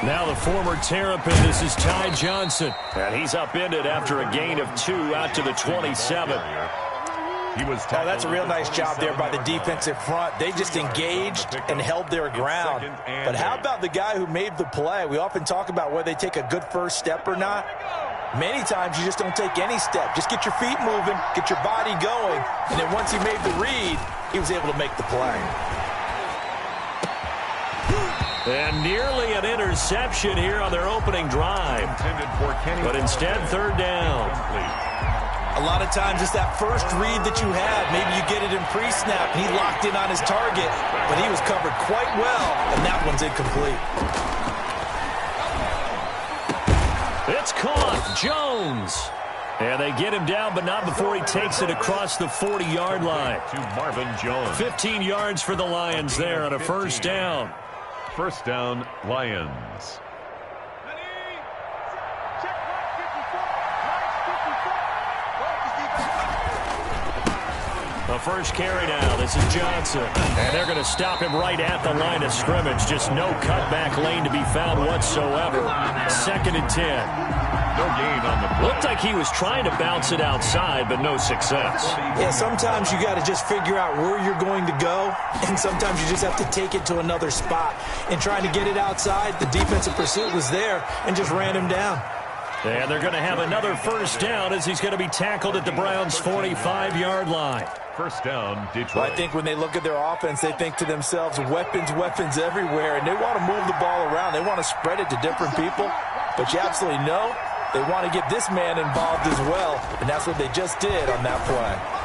Now the former Terrapin, this is Ty Johnson. And he's upended after a gain of 2 out to the 27. Oh, that's a real nice job there by the defensive front. They just engaged and held their ground. But how about the guy who made the play? We often talk about whether they take a good first step or not. Many times you just don't take any step. Just get your feet moving, get your body going, and then once he made the read, he was able to make the play. And nearly an interception here on their opening drive. But instead, third down. A lot of times it's that first read that you have. Maybe you get it in pre-snap, and he locked in on his target, but he was covered quite well, and that one's incomplete. It's caught. Jones. And they get him down, but not before he takes it across the 40-yard line. To Marvin Jones. 15 yards for the Lions there on a first down. First down, Lions. The first carry now. This is Johnson. And they're going to stop him right at the line of scrimmage. Just no cutback lane to be found whatsoever. 2nd and 10. No gain on the play. Looked like he was trying to bounce it outside, but no success. Yeah, sometimes you got to just figure out where you're going to go, and sometimes you just have to take it to another spot. And trying to get it outside, the defensive pursuit was there and just ran him down. And they're going to have another first down as he's going to be tackled at the Browns' 45-yard line. First down, Detroit. Well, I think when they look at their offense, they think to themselves, weapons, weapons everywhere, and they want to move the ball around. They want to spread it to different people, but you absolutely know they want to get this man involved as well, and that's what they just did on that play.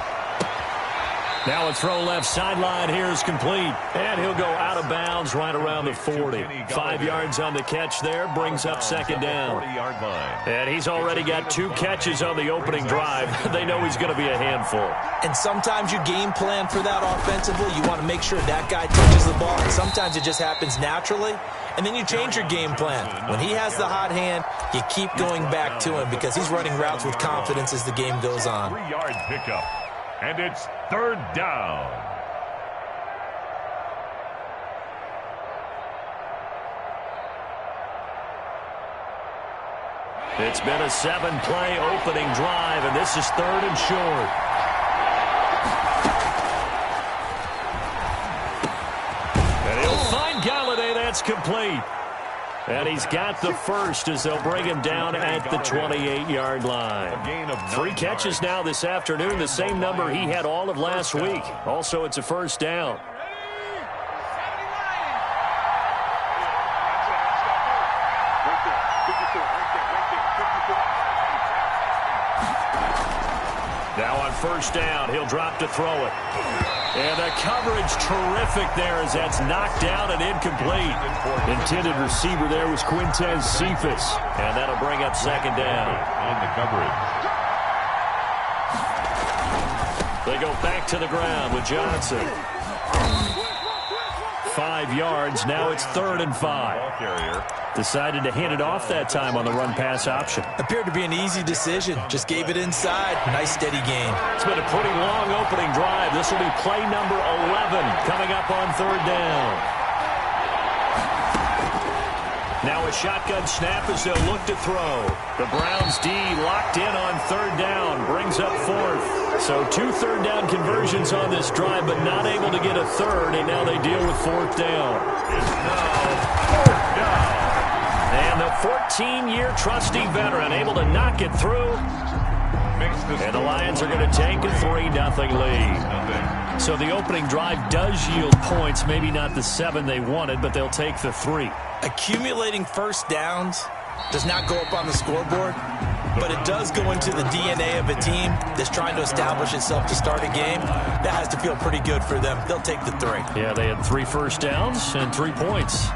Now a throw left sideline here is complete. And he'll go out of bounds right around the 40. 5 yards on the catch there, brings up second down. 40-yard line. And he's already got 2 catches on the opening drive. They know he's going to be a handful. And sometimes you game plan for that offensively. You want to make sure that guy touches the ball. And sometimes it just happens naturally. And then you change your game plan. When he has the hot hand, you keep going back to him because he's running routes with confidence as the game goes on. 3-yard pickup. And it's third down. It's been a 7-play opening drive, and this is 3rd and short. And he'll find Galladay. That's complete. And he's got the first as they'll bring him down at the 28-yard line. 3 catches now this afternoon, the same number he had all of last week. Also, it's a first down. Now on first down, he'll drop to throw it. And the coverage terrific there as that's knocked down and incomplete. Intended receiver there was Quintez Cephas. And that'll bring up second down. On the coverage. They go back to the ground with Johnson. 5 yards. Now it's 3rd and 5. Decided to hand it off that time on the run-pass option. Appeared to be an easy decision. Just gave it inside. Nice, steady gain. It's been a pretty long opening drive. This will be play number 11 coming up on 3rd down. Now a shotgun snap as they'll look to throw. The Browns D locked in on 3rd down. Brings up 4th. So 2 third-down conversions on this drive, but not able to get a 3rd, and now they deal with 4th down. It's now 4th down. And the 14-year trusty veteran able to knock it through. And the Lions are going to take a 3-0 lead. So the opening drive does yield points, maybe not the 7 they wanted, but they'll take the 3. Accumulating first downs does not go up on the scoreboard, but it does go into the DNA of a team that's trying to establish itself to start a game. That has to feel pretty good for them. They'll take the 3. Yeah, they had 3 first downs and 3 points.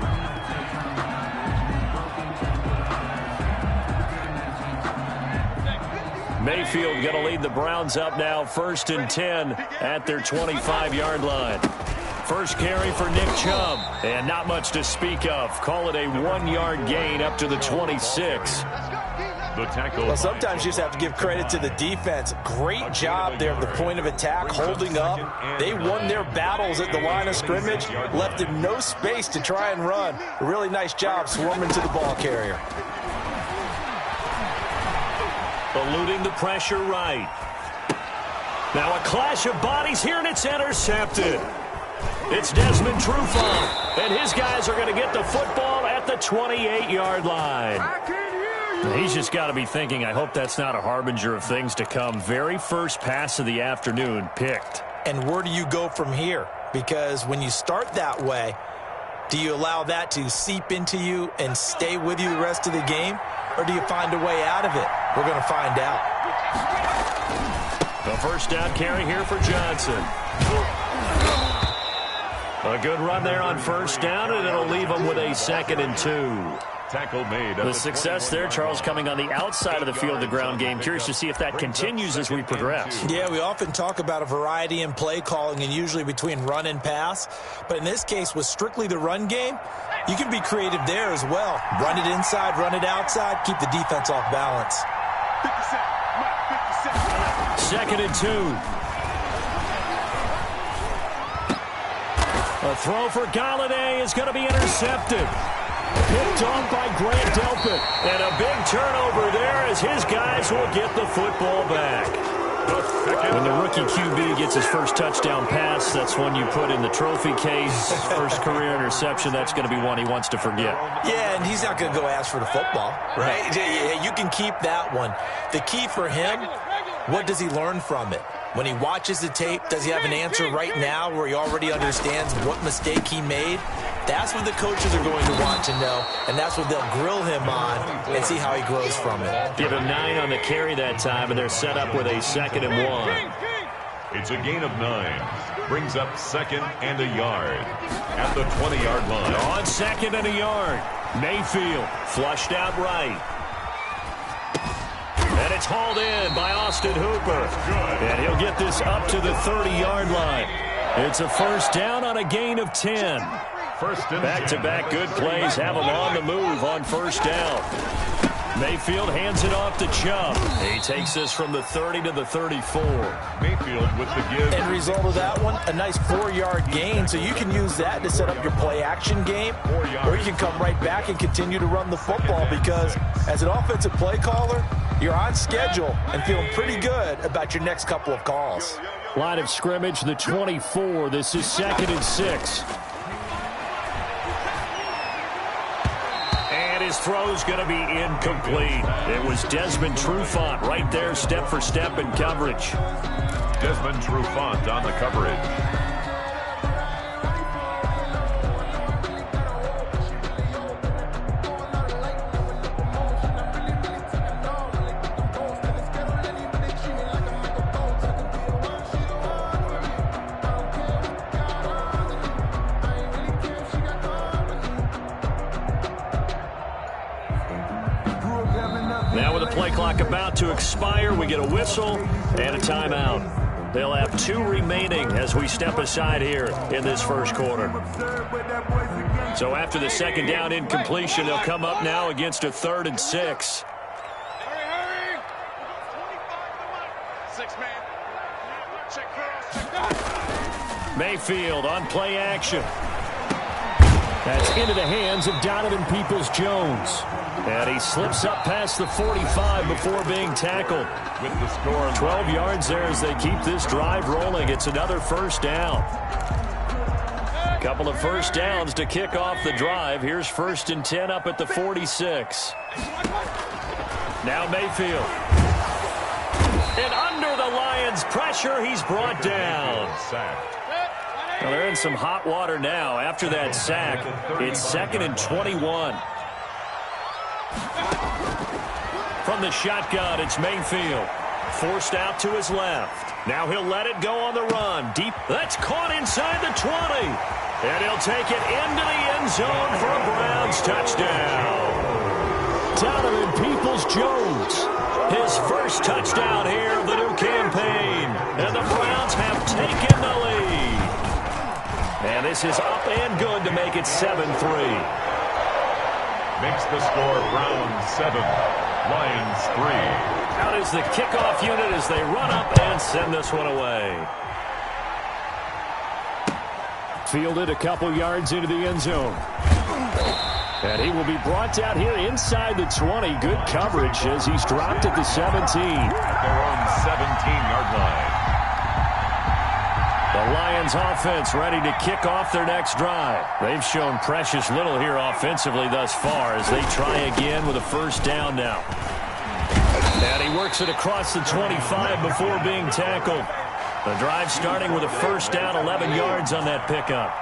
Mayfield going to lead the Browns up now, 1st and 10 at their 25-yard line. First carry for Nick Chubb, and not much to speak of. Call it a 1-yard gain up to the 26. The tackle. Well, sometimes you just have to give credit to the defense. Great job there at the point of attack, holding up. They won their battles at the line of scrimmage, left him no space to try and run. A really nice job swarming to the ball carrier. Eluding the pressure right. Now a clash of bodies here, and it's intercepted. It's Desmond Trufant, and his guys are going to get the football at the 28-yard line. He's just got to be thinking, I hope that's not a harbinger of things to come. Very first pass of the afternoon picked. And where do you go from here? Because when you start that way, do you allow that to seep into you and stay with you the rest of the game? Or do you find a way out of it? We're going to find out. The first down carry here for Johnson. A good run there on first down, and it'll leave them with a 2nd and 2. Tackle made. The success there, Charles, coming on the outside of the field of the ground game. Curious to see if that continues as we progress. Yeah, we often talk about a variety in play calling and usually between run and pass. But in this case, with strictly the run game, you can be creative there as well. Run it inside, run it outside, keep the defense off balance. 2nd and 2. A throw for Galladay is going to be intercepted. Picked off by Grant Delpit. And a big turnover there as his guys will get the football back. When the rookie QB gets his first touchdown pass, that's one you put in the trophy case. First career interception, that's going to be one he wants to forget. Yeah, and he's not going to go ask for the football, right? Yeah, you can keep that one. The key for him, what does he learn from it? When he watches the tape, does he have an answer right now where he already understands what mistake he made? That's what the coaches are going to want to know, and that's what they'll grill him on and see how he grows from it. Give him 9 on the carry that time, and they're set up with a 2nd and 1. It's a gain of 9. Brings up 2nd and a yard at the 20-yard line. On 2nd and a yard. Mayfield flushed out right. And it's hauled in by Austin Hooper. And he'll get this up to the 30-yard line. It's a first down on a gain of 10. Back-to-back good plays have them on the move on first down. Mayfield hands it off to Chubb. He takes this from the 30 to the 34. Mayfield with the give. End result of that one, a nice 4-yard gain. So you can use that to set up your play-action game, or you can come right back and continue to run the football because as an offensive play caller, you're on schedule and feeling pretty good about your next couple of calls. Line of scrimmage, the 24. This is 2nd and 6. And his throw's going to be incomplete. It was Desmond Trufant right there, step for step in coverage. Desmond Trufant on the coverage. Now with the play clock about to expire, we get a whistle and a timeout. They'll have 2 remaining as we step aside here in this first quarter. So after the 2nd down incompletion, they'll come up now against a 3rd and 6. Mayfield on play action. That's into the hands of Donovan Peoples-Jones. And he slips up past the 45 before being tackled. With the score 12 yards there as they keep this drive rolling. It's another first down. A couple of first downs to kick off the drive. Here's 1st and 10 up at the 46. Now Mayfield. And under the Lions' pressure, he's brought down. Well, they're in some hot water now. After that sack, it's 2nd and 21. From the shotgun, it's Mayfield. Forced out to his left. Now he'll let it go on the run. Deep. That's caught inside the 20. And he'll take it into the end zone for a Browns touchdown. Donovan Peoples-Jones. His first touchdown here of the new campaign. And the Browns have taken the lead. And this is up and good to make it 7-3. Makes the score Browns 7 Lions 3. Out is the kickoff unit as they run up and send this one away. Fielded a couple yards into the end zone. And he will be brought down here inside the 20. Good coverage as he's dropped at the 17. At their own 17-yard line. The Lions offense ready to kick off their next drive. They've shown precious little here offensively thus far as they try again with a first down now. And he works it across the 25 before being tackled. The drive starting with a first down, 11 yards on that pickup.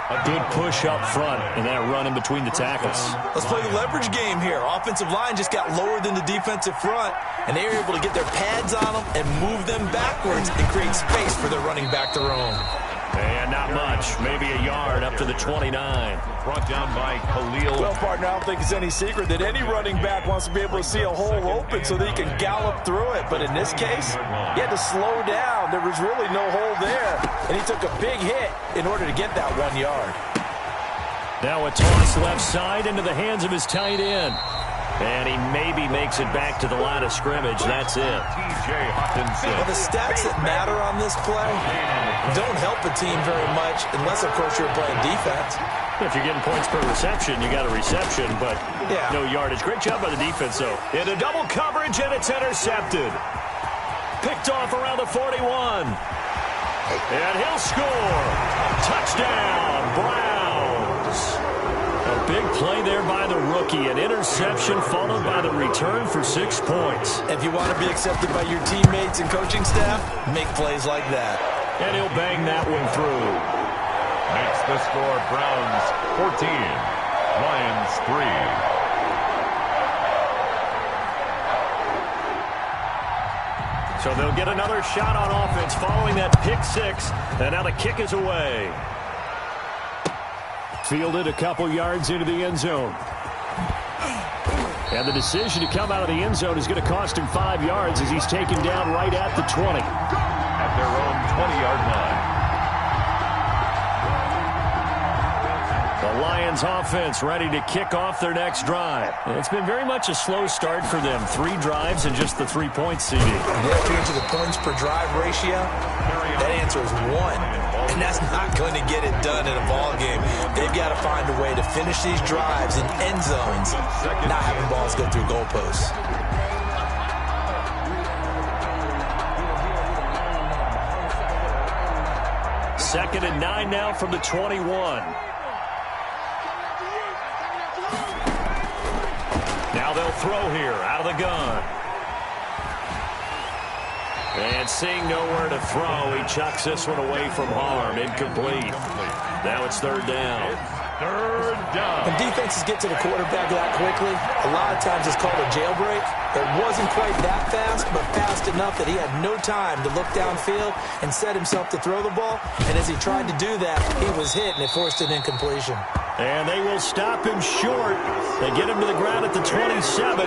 A good push up front and that run in between the tackles. Let's play the leverage game here. Offensive line just got lower than the defensive front, and they were able to get their pads on them and move them backwards and create space for their running back to roam. And not much, maybe a yard up to the 29. Brought down by Khalil. Well, partner, I don't think it's any secret that any running back wants to be able to see a hole open so that he can gallop through it. But in this case, he had to slow down. There was really no hole there, and he took a big hit in order to get that 1 yard. Now a toss left side into the hands of his tight end. And he maybe makes it back to the line of scrimmage. That's it. Well, the stats that matter on this play don't help a team very much unless, of course, you're playing defense. If you're getting points per reception, you got a reception, but no yardage. Great job by the defense, though. Into double coverage, and it's intercepted. Picked off around the 41. And he'll score. Touchdown, Browns. A big play there by the rookie. An interception followed by the return for 6 points. If you want to be accepted by your teammates and coaching staff, make plays like that. And he'll bang that one through. Makes the score Browns 14, Lions 3. So they'll get another shot on offense following that pick six. And now the kick is away. Fielded a couple yards into the end zone. And the decision to come out of the end zone is going to cost him 5 yards as he's taken down right at the 20. At their own 20-yard line. The Lions offense ready to kick off their next drive. It's been very much a slow start for them. 3 drives and just the 3 points, CD. And if you into the points per drive ratio, that answer is 1. And that's not going to get it done in a ball game. They've got to find a way to finish these drives in end zones, not having balls go through goalposts. Second and 9 now from the 21. Now they'll throw here out of the gun. And seeing nowhere to throw, he chucks this one away from harm. Incomplete. Now it's third down. Third down. When defenses get to the quarterback that quickly, a lot of times it's called a jailbreak. It wasn't quite that fast, but fast enough that he had no time to look downfield and set himself to throw the ball. And as he tried to do that, he was hit, and it forced an incompletion. And they will stop him short. They get him to the ground at the 27.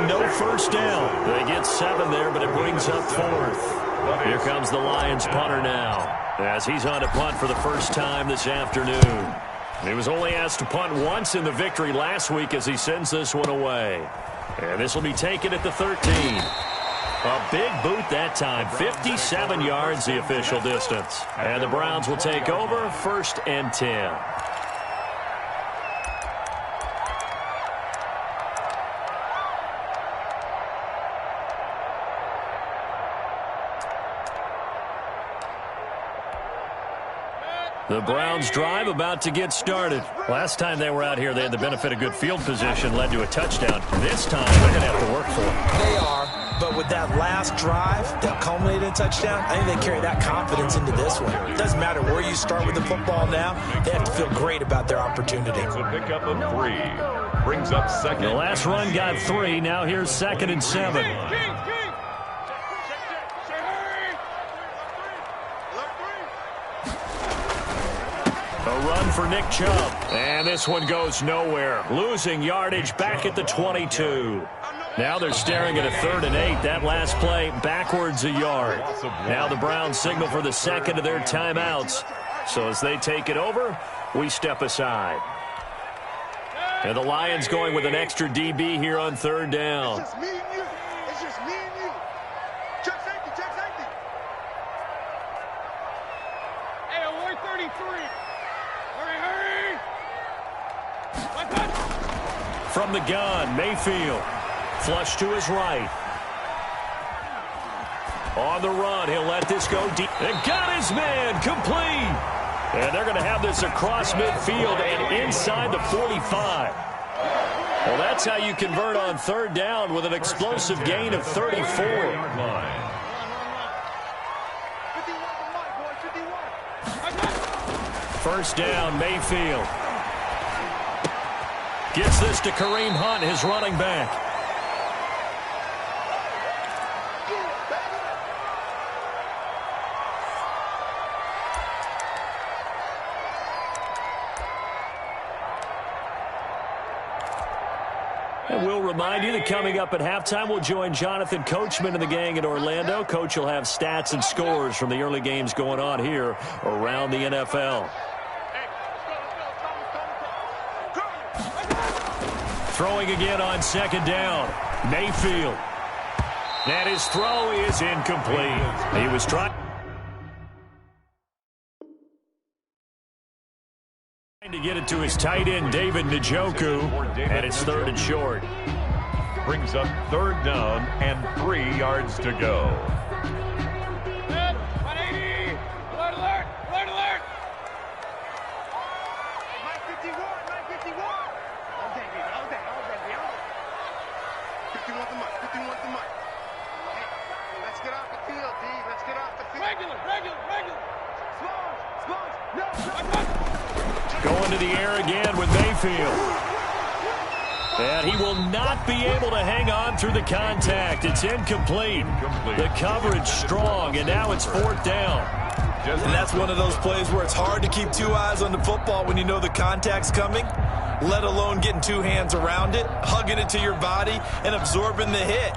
No first down. They get 7 there, but it brings up 4th. Here comes the Lions punter now as he's on to punt for the first time this afternoon. He was only asked to punt once in the victory last week as he sends this one away. And this will be taken at the 13. A big boot that time. 57 yards the official distance. And the Browns will take over 1st and 10. The Browns drive about to get started. Last time they were out here, they had the benefit of good field position, led to a touchdown. This time, they're going to have to work for it. They are, but with that last drive that culminated in a touchdown, I think they carry that confidence into this one. It doesn't matter where you start with the football now. They have to feel great about their opportunity. It's a pickup of 3. Brings up second. The last run got 3. Now here's 2nd and 7. A run for Nick Chubb. And this one goes nowhere. Losing yardage back at the 22. Now they're staring at a 3rd and 8. That last play backwards a yard. Now the Browns signal for the second of their timeouts. So as they take it over, we step aside. And the Lions going with an extra DB here on 3rd down. From the gun, Mayfield. Flush to his right. On the run, he'll let this go deep. And got his man, complete. And they're going to have this across midfield and inside the 45. Well, that's how you convert on third down with an explosive gain of 34. First down, Mayfield. Gets this to Kareem Hunt, his running back. And we'll remind you that coming up at halftime, we'll join Jonathan Coachman and the gang in Orlando. Coach will have stats and scores from the early games going on here around the NFL. Throwing again on second down. Mayfield. And his throw is incomplete. He was trying to get it to his tight end, David Njoku, and it's third and short. Brings up third down and 3 yards to go. 180! Alert, alert! Alert, alert! 951! 951! All day, baby. All day, all day, baby. 51 the mic. 51 the mic. Hey, let's get off the field, D. Let's get off the field. Regular, regular, regular. Smalls, no, no. Going to the air again with Mayfield. And he will not be able to hang on through the contact. It's incomplete. The coverage strong, and now it's fourth down. And that's one of those plays where it's hard to keep two eyes on the football when you know the contact's coming, let alone getting two hands around it, hugging it to your body, and absorbing the hit,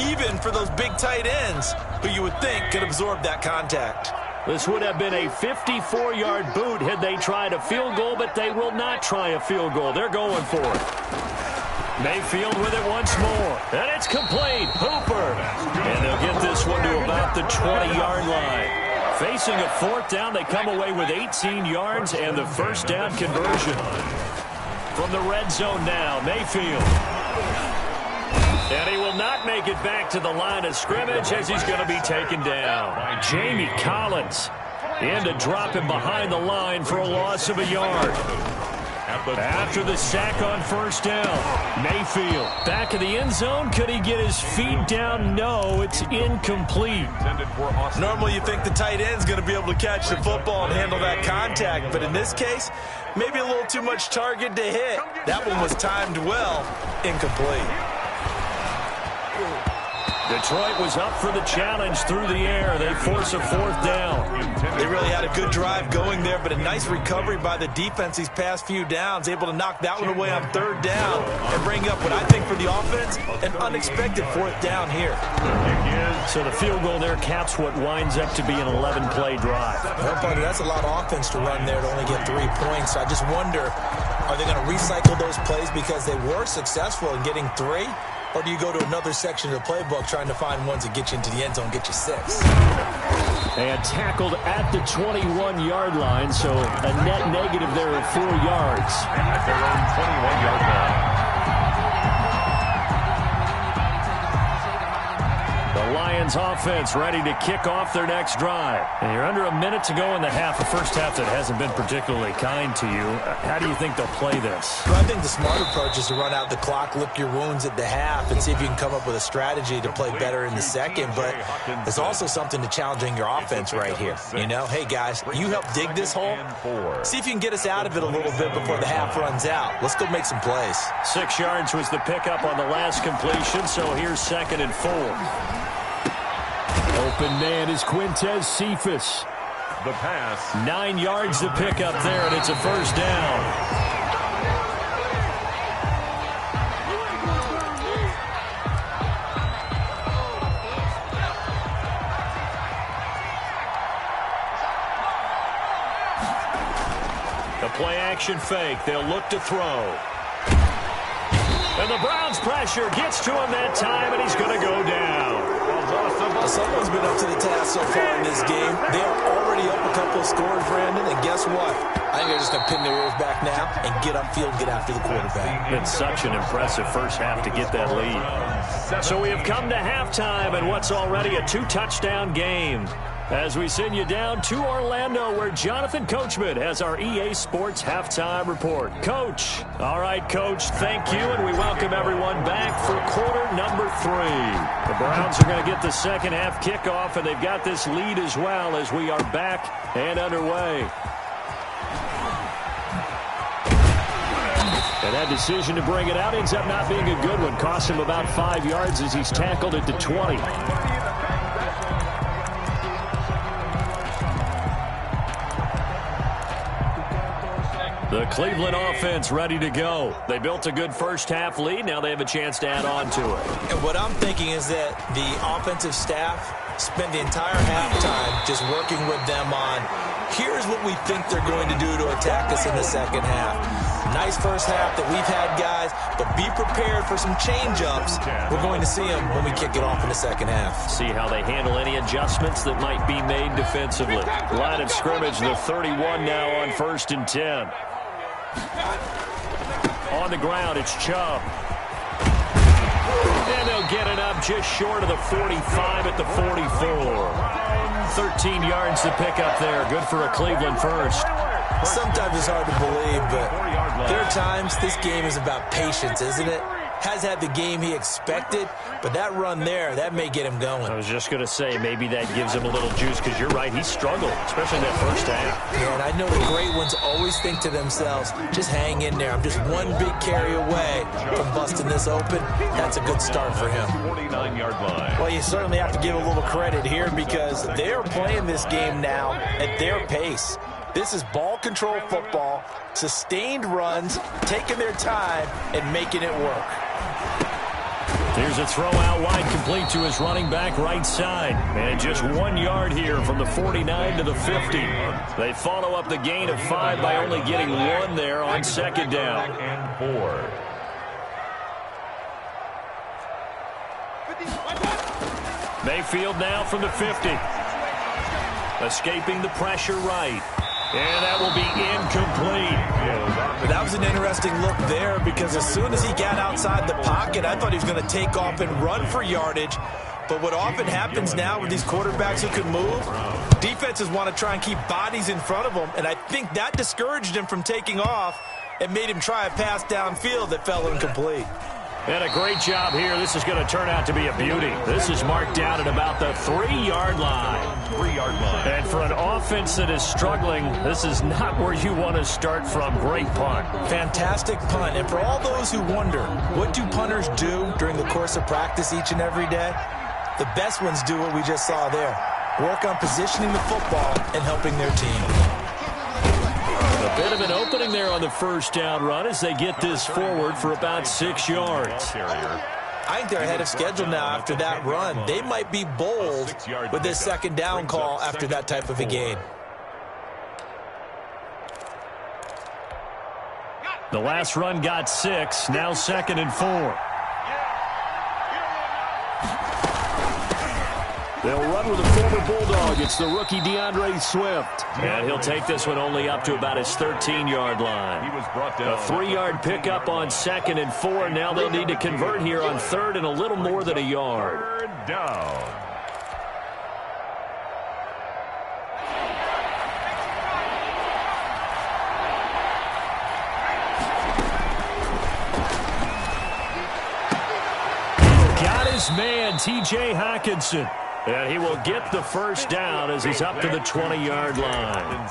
even for those big tight ends who you would think could absorb that contact. This would have been a 54-yard boot had they tried a field goal, but they will not try a field goal. They're going for it. Mayfield with it once more. And it's complete. Hooper. And they'll get this one to about the 20-yard line. Facing a fourth down, they come away with 18 yards and the first down conversion. From the red zone now, Mayfield. And he will not make it back to the line of scrimmage as he's going to be taken down. Jamie Collins in to drop him behind the line for a loss of a yard. After the sack on first down, Mayfield back in the end zone. Could he get his feet down? No, it's incomplete. Normally you think the tight end's going to be able to catch the football and handle that contact, but in this case, maybe a little too much target to hit. That one was timed well. Incomplete. Detroit was up for the challenge through the air. They force a fourth down. They really had a good drive going there, but a nice recovery by the defense these past few downs, able to knock that one away on third down and bring up what I think for the offense, an unexpected fourth down here. So the field goal there caps what winds up to be an 11-play drive. Well, buddy, that's a lot of offense to run there to only get 3 points. So I just wonder, are they going to recycle those plays because they were successful in getting 3? Or do you go to another section of the playbook trying to find ones that get you into the end zone, get you 6? And tackled at the 21-yard line, so a net negative there of 4 yards. At their own 21-yard line. The Lions offense ready to kick off their next drive. And you're under a minute to go in the half, a first half that hasn't been particularly kind to you. How do you think they'll play this? Well, I think the smart approach is to run out the clock, lick your wounds at the half, and see if you can come up with a strategy to play better in the second. But there's also something to challenging your offense right here. You know, hey, guys, you help dig this hole. See if you can get us out of it a little bit before the half runs out. Let's go make some plays. 6 yards was the pickup on the last completion, so here's 2nd and 4. Open man is Quintez Cephas. The pass. 9 yards to pick up there, and it's a first down. The play-action fake. They'll look to throw. And the Browns' pressure gets to him that time, and he's going to go down. Someone's been up to the task so far in this game. They are already up a couple of scores, Brandon, and guess guess what? I think they're just going to pin their ears back now and get upfield, get after the quarterback. It's such an impressive first half to get that lead. So we have come to halftime and what's already a 2-touchdown game. As we send you down to Orlando, where Jonathan Coachman has our EA Sports Halftime Report. Coach. All right, Coach, thank you, and we welcome everyone back for quarter number 3. The Browns are going to get the second half kickoff, and they've got this lead as well as we are back and underway. And that decision to bring it out ends up not being a good one. Cost him about 5 yards as he's tackled at the 20. The Cleveland offense ready to go. They built a good first half lead. Now they have a chance to add on to it. And what I'm thinking is that the offensive staff spent the entire halftime just working with them on, here's what we think they're going to do to attack us in the second half. Nice first half that we've had, guys, but be prepared for some change-ups. We're going to see them when we kick it off in the second half. See how they handle any adjustments that might be made defensively. Line of scrimmage, the 31 now on 1st and 10. On the ground, it's Chubb. And they'll get it up just short of the 45 at the 44. 13 yards to pick up there. Good for a Cleveland first. Sometimes it's hard to believe, but there are times this game is about patience, isn't it? Has had the game he expected, but that run there, that may get him going. I was just going to say, maybe that gives him a little juice, because you're right, he struggled, especially in that first half. Yeah, and I know the great ones always think to themselves, just hang in there. I'm just one big carry away from busting this open. That's a good start for him. 49-yard line. Well, you certainly have to give a little credit here because they're playing this game now at their pace. This is ball control football, sustained runs, taking their time, and making it work. Here's a throw out wide, complete to his running back right side. And just 1 yard here from the 49 to the 50. They follow up the gain of 5 by only getting 1 there on second down. And 4. Mayfield now from the 50. Escaping the pressure right. And that will be incomplete. That was an interesting look there because as soon as he got outside the pocket, I thought he was going to take off and run for yardage. But what often happens now with these quarterbacks who can move, defenses want to try and keep bodies in front of them, and I think that discouraged him from taking off and made him try a pass downfield that fell incomplete. And a great job here. This is going to turn out to be a beauty. This is marked down at about the 3-yard line. 3-yard line. And for an offense that is struggling, this is not where you want to start from. Great punt. Fantastic punt. And for all those who wonder, what do punters do during the course of practice each and every day? The best ones do what we just saw there. Work on positioning the football and helping their team. A bit of an opening there on the first down run as they get this forward for about 6 yards. I think they're ahead of schedule now after that run. They might be bold with this second down call after that type of a gain. The last run got 6, now 2nd and 4. They'll run with a former Bulldog. It's the rookie DeAndre Swift. And he'll take this one only up to about his 13-yard line. A 3-yard pickup on 2nd and 4. Now they'll need to convert here on 3rd and a little more than a yard. 3rd down. Got his man, T.J. Hockenson. And he will get the first down as he's up to the 20-yard line.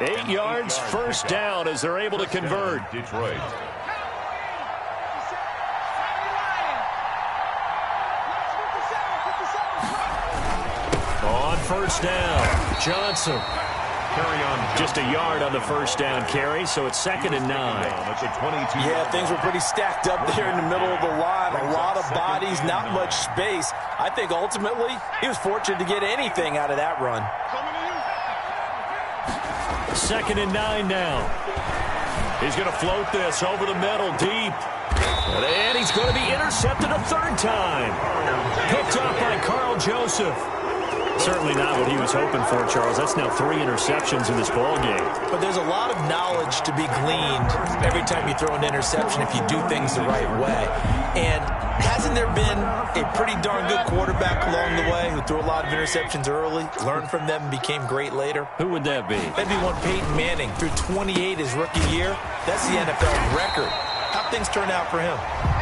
8 yards, first down as they're able to convert. Detroit. On first down, Johnson. Just a yard on the first down carry, so it's 2nd and 9. Yeah, things were pretty stacked up there in the middle of the line. A lot of bodies, not much space. I think ultimately he was fortunate to get anything out of that run. 2nd and 9 now. He's going to float this over the middle, deep. And he's going to be intercepted a 3rd time. Picked up by Carl Joseph. Certainly not what he was hoping for, Charles. That's now 3 interceptions in this ball game. But there's a lot of knowledge to be gleaned every time you throw an interception if you do things the right way. And hasn't there been a pretty darn good quarterback along the way who threw a lot of interceptions early, learned from them, and became great later? Who would that be? Maybe one Peyton Manning threw 28 his rookie year. That's the NFL record. How'd things turn out for him?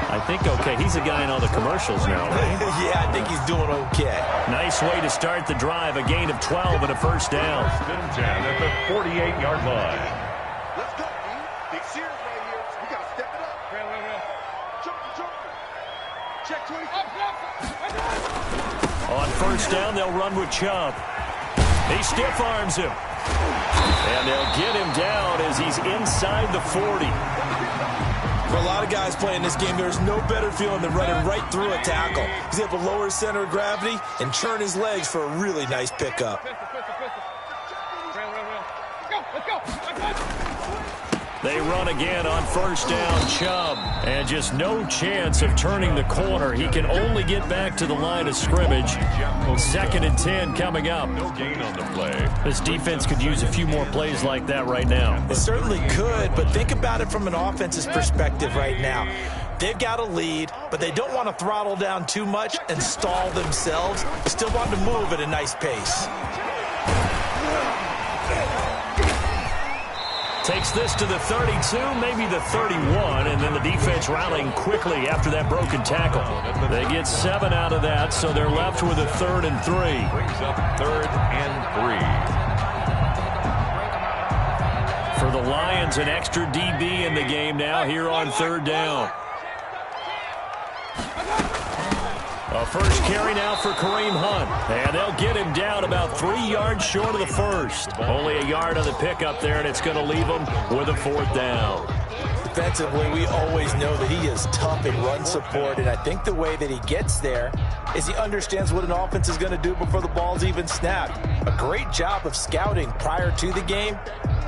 I think okay. He's a guy in all the commercials now, right? Yeah, I think he's doing okay. Nice way to start the drive. A gain of 12 and a first down. First and 10 at the 48-yard line. Let's go, D. Big series right here. We got to step it up. Jump. Check 20. On first down, they'll run with Chubb. He stiff arms him. And they'll get him down as he's inside the 40. For a lot of guys playing this game, there's no better feeling than running right through a tackle. He's able to lower his center of gravity and churn his legs for a really nice pickup. They run again on first down, Chubb. And just no chance of turning the corner. He can only get back to the line of scrimmage. 2nd and 10 coming up. No gain on the play. This defense could use a few more plays like that right now. It certainly could, but think about it from an offense's perspective right now. They've got a lead, but they don't want to throttle down too much and stall themselves. They still want to move at a nice pace. Takes this to the 32, maybe the 31, and then the defense rallying quickly after that broken tackle. They get 7 out of that, so they're left with a 3rd and 3. Brings up 3rd and 3. For the Lions, an extra DB in the game now here on 3rd down. A first carry now for Kareem Hunt. And they'll get him down about 3 yards short of the first. Only a yard on the pickup there, and it's going to leave him with a 4th down. Defensively, we always know that he is tough in run support, and I think the way that he gets there is he understands what an offense is going to do before the ball's even snapped. A great job of scouting prior to the game,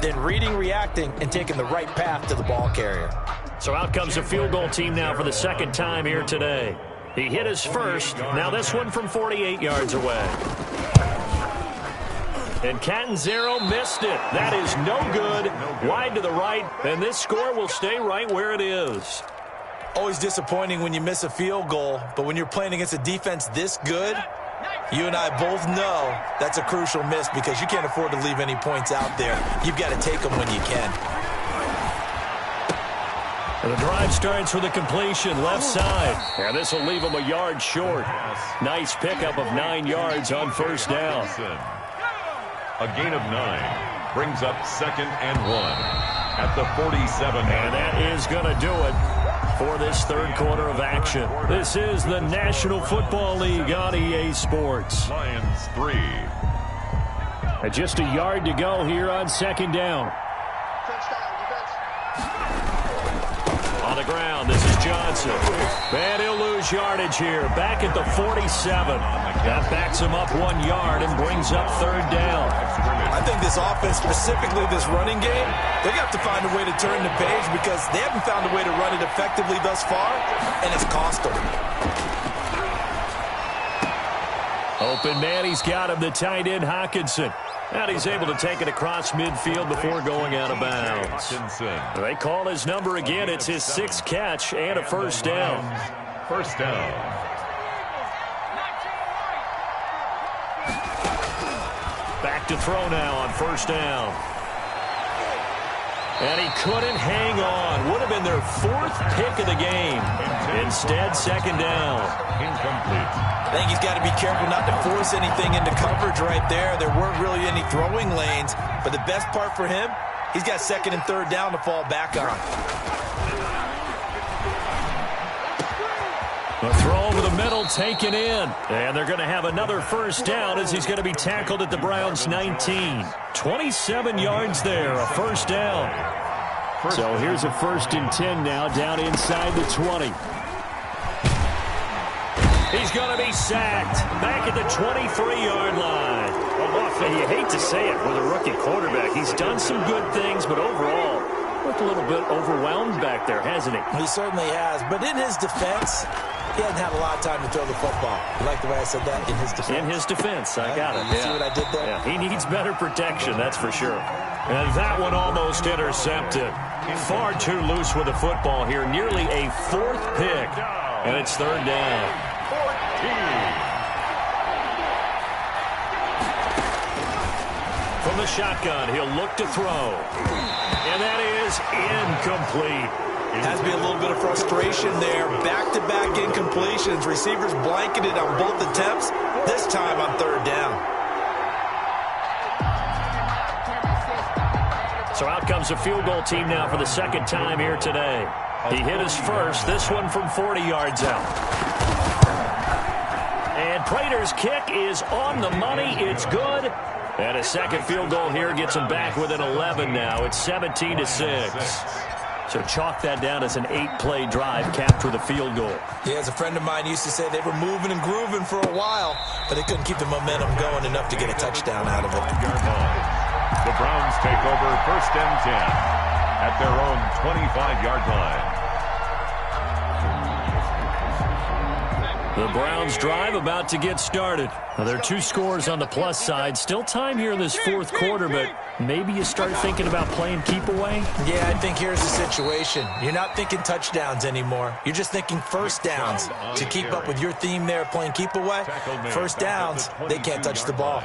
then reading, reacting, and taking the right path to the ball carrier. So out comes a field goal team now for the 2nd time here today. He hit his first. Now this one from 48 yards away. And Catanzaro missed it. That is no good. Wide to the right, and this score will stay right where it is. Always disappointing when you miss a field goal, but when you're playing against a defense this good, you and I both know that's a crucial miss because you can't afford to leave any points out there. You've got to take them when you can. And the drive starts with a completion left side. And this will leave him a yard short. Nice pickup of 9 yards on first down. A gain of 9 brings up 2nd and 1 at the 47. And that is going to do it for this 3rd quarter of action. This is the National Football League on EA Sports. Lions 3. And just a yard to go here on 2nd down. On the ground, this is Johnson. And he'll lose yardage here. Back at the 47. That backs him up 1 yard and brings up 3rd down. I think this offense, specifically this running game, they're going to have to find a way to turn the page because they haven't found a way to run it effectively thus far, and it's cost them. Open man, he's got him, the tight end Hockenson. And he's able to take it across midfield before going out of bounds. They call his number again. It's his 6th catch and a first down. First down. Back to throw now on first down. And he couldn't hang on. Would have been their 4th pick of the game. Instead, 2nd down. Incomplete. I think he's got to be careful not to force anything into coverage right there. There weren't really any throwing lanes. But the best part for him, he's got 2nd and 3rd down to fall back on. The throw over the middle taken in. And they're going to have another first down as he's going to be tackled at the Browns' 19. 27 yards there, a first down. So here's a 1st and 10 now down inside the 20. He's going to be sacked back at the 23-yard line. Well, you hate to say it with a rookie quarterback. He's done some good things, but overall, looked a little bit overwhelmed back there, hasn't he? He certainly has. But in his defense, he hadn't had a lot of time to throw the football. You like the way I said that? In his defense. In his defense. I got it. You see what I did there? Yeah, he needs better protection, that's for sure. And that one almost intercepted. Far too loose with the football here. Nearly a 4th pick. And it's 3rd down. 14. From the shotgun, he'll look to throw. And that is incomplete. Has to be a little bit of frustration there. Back-to-back incompletions. Receivers blanketed on both attempts. This time on 3rd down. So out comes a field goal team now for the 2nd time here today. He hit his first, this one from 40 yards out. And Prater's kick is on the money. It's good. And a 2nd field goal here gets him back within 11 now. It's 17-6. So chalk that down as an 8-play drive capped with a field goal. Yeah, as a friend of mine used to say, they were moving and grooving for a while, but they couldn't keep the momentum going enough to get a touchdown out of it. The Browns take over 1st and 10 at their own 25-yard line. The Browns drive about to get started. Now, there are 2 scores on the plus side. Still time here in this 4th quarter, but maybe you start thinking about playing keep away? Yeah, I think here's the situation. You're not thinking touchdowns anymore. You're just thinking 1st downs. To keep up with your theme there, playing keep away, 1st downs, they can't touch the ball.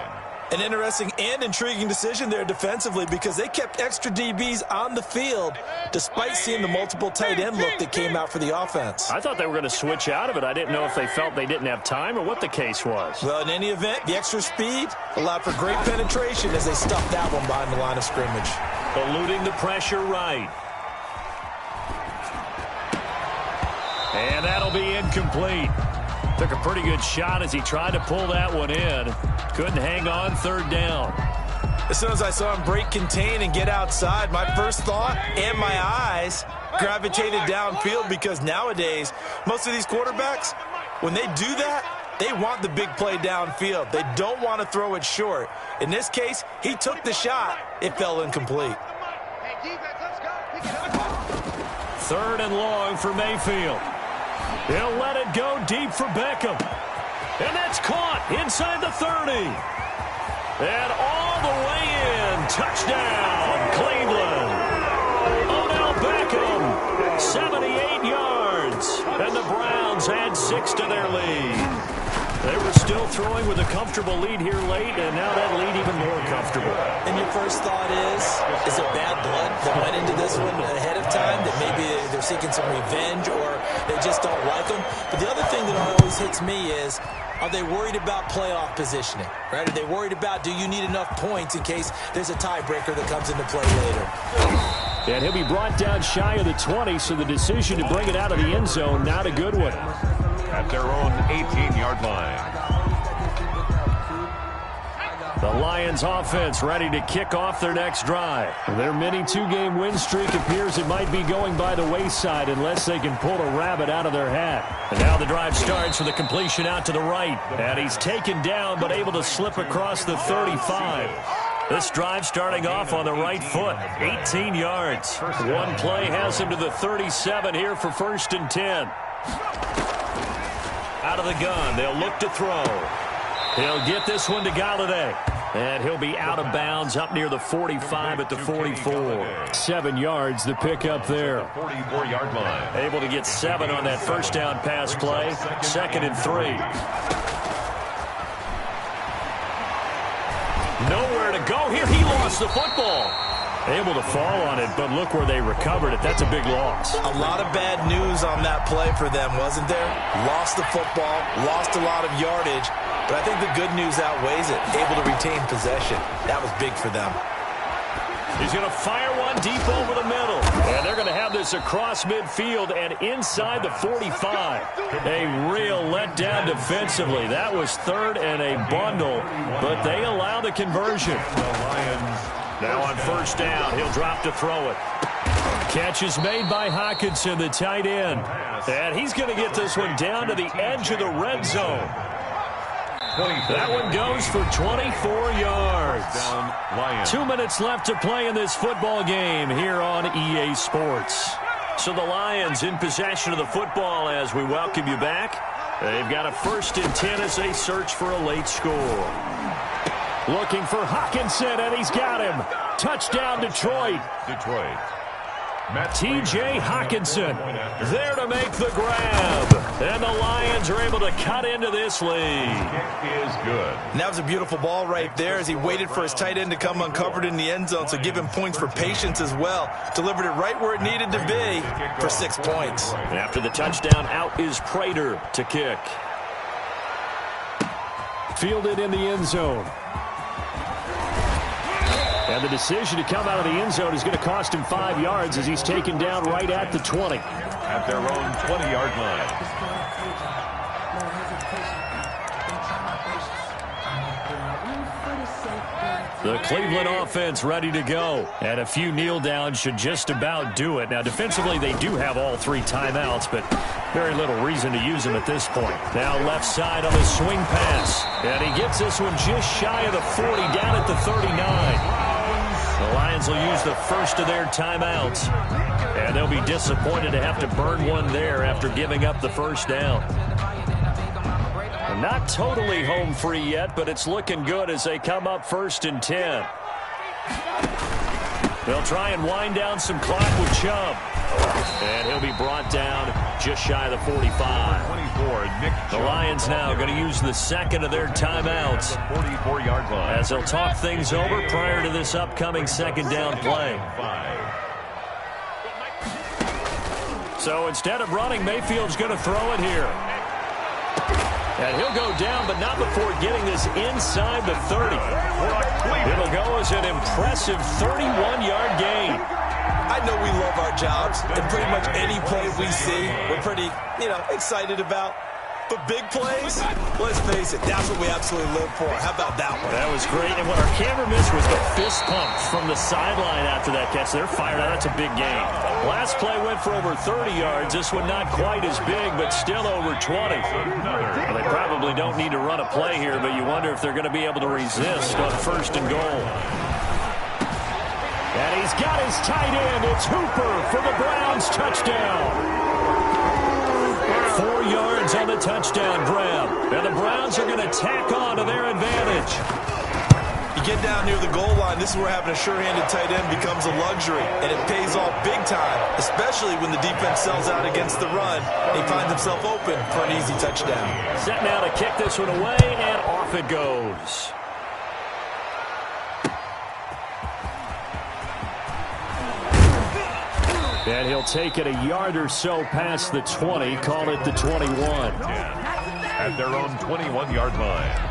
An interesting and intriguing decision there defensively because they kept extra DBs on the field despite seeing the multiple tight end look that came out for the offense. I thought they were going to switch out of it. I didn't know if they felt they didn't have time or what the case was. Well, in any event, the extra speed allowed for great penetration as they stuffed that one behind the line of scrimmage. Eluding the pressure right. And that'll be incomplete. Took a pretty good shot as he tried to pull that one in. Couldn't hang on 3rd down. As soon as I saw him break contain and get outside, my first thought and my eyes gravitated downfield because nowadays, most of these quarterbacks, when they do that, they want the big play downfield. They don't want to throw it short. In this case, he took the shot. It fell incomplete. 3rd and long for Mayfield. He'll let it go deep for Beckham. And that's caught inside the 30. And all the way in. Touchdown, Cleveland. Odell Beckham, 78 yards. And the Browns add 6 to their lead. They were still throwing with a comfortable lead here late, and now that lead even more comfortable. And your first thought is it bad blood that went into this one ahead of time, that maybe they're seeking some revenge or they just don't like them? But the other thing that always hits me is, are they worried about playoff positioning? Right? Are they worried about, do you need enough points in case there's a tiebreaker that comes into play later? And he'll be brought down shy of the 20, so the decision to bring it out of the end zone, not a good one. At their own 18-yard line. The Lions offense ready to kick off their next drive. Their mini 2-game win streak appears it might be going by the wayside unless they can pull a rabbit out of their hat. And now the drive starts with a completion out to the right. And he's taken down but able to slip across the 35. This drive starting off on the right foot, 18 yards. One play has him to the 37 here for 1st and 10. Out of the gun, they'll look to throw. He'll get this one to Galladay. And he'll be out of bounds up near the 45 at the 44. 7 yards the pick up there. 44-yard line. Able to get 7 on that 1st down pass play. 2nd and 3. Nowhere to go here. He lost the football. Able to fall on it, but look where they recovered it. That's a big loss. A lot of bad news on that play for them, wasn't there? Lost the football, lost a lot of yardage, but I think the good news outweighs it. Able to retain possession. That was big for them. He's going to fire one deep over the middle. And they're going to have this across midfield and inside the 45. A real letdown defensively. That was 3rd and a bundle, but they allow the conversion. The Lions. Now on 1st down, he'll drop to throw it. Catch is made by Hockenson, the tight end. And he's going to get this one down to the edge of the red zone. That one goes for 24 yards. Down, Lions. 2 minutes left to play in this football game here on EA Sports. So the Lions in possession of the football as we welcome you back. They've got a 1st and 10 as they search for a late score. Looking for Hawkinson, and he's got him. Touchdown, Detroit. T.J. Hawkinson there to make the grab. And the Lions are able to cut into this lead. Kick is good. And that was a beautiful ball right there as he waited for his tight end to come uncovered in the end zone, so give him points for patience as well. Delivered it right where it needed to be for 6 points. After the touchdown, out is Prater to kick. Fielded in the end zone. And the decision to come out of the end zone is going to cost him 5 yards as he's taken down right at the 20. At their own 20-yard line. The Cleveland offense ready to go. And a few kneel downs should just about do it. Now, defensively, they do have all 3 timeouts, but very little reason to use them at this point. Now left side on the swing pass. And he gets this one just shy of the 40, down at the 39. The Lions will use the first of their timeouts. And they'll be disappointed to have to burn one there after giving up the first down. And not totally home free yet, but it's looking good as they come up 1st and 10. They'll try and wind down some clock with Chubb. And he'll be brought down just shy of the 45. 24, Nick the Lions now going to use the second of their timeouts 44-yard line. as they'll talk things over prior to this upcoming second down play. So instead of running, Mayfield's going to throw it here. And he'll go down, but not before getting this inside the 30. It'll go as an impressive 31-yard gain. I know we love our jobs, and pretty much any play we see, we're pretty, excited about. But big plays, let's face it, that's what we absolutely live for. How about that one? That was great, and what our camera missed was the fist pump from the sideline after that catch. They're fired out. That's a big gain. Last play went for over 30 yards. This one not quite as big, but still over 20. Well, they probably don't need to run a play here, but you wonder if they're going to be able to resist on 1st and goal. And he's got his tight end. It's Hooper for the Browns touchdown. 4 yards on the touchdown grab. And the Browns are going to tack on to their advantage. You get down near the goal line, this is where having a sure-handed tight end becomes a luxury. And it pays off big time, especially when the defense sells out against the run. And he finds himself open for an easy touchdown. Set now to kick this one away, and off it goes. And he'll take it a yard or so past the 20, call it the 21. At their own 21-yard line.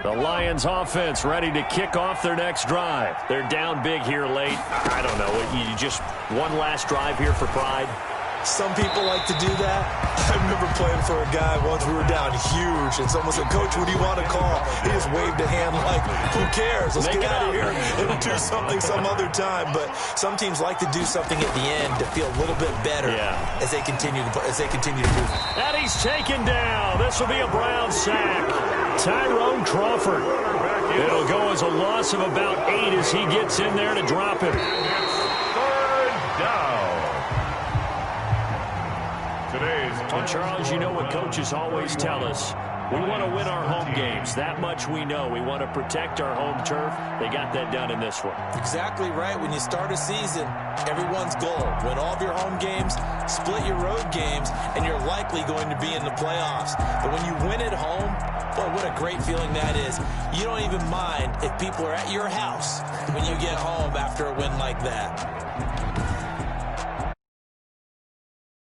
The Lions offense ready to kick off their next drive. They're down big here late. I don't know. You just one last drive here for pride? Some people like to do that. I remember playing for a guy once. We were down huge, and someone said, "Coach, what do you want to call?" He just waved a hand like, "Who cares? Let's get out of here and do something some other time." But some teams like to do something at the end to feel a little bit better as they continue to move. And he's taken down. This will be a Brown sack. Tyrone Crawford. It'll go as a loss of about 8 as he gets in there to drop him. Third down. And Charles, you know what coaches always tell us. We want to win our home games. That much we know. We want to protect our home turf. They got that done in this one. Exactly right. When you start a season, everyone's goal. Win all of your home games, split your road games, and you're likely going to be in the playoffs. But when you win at home, boy, what a great feeling that is. You don't even mind if people are at your house when you get home after a win like that.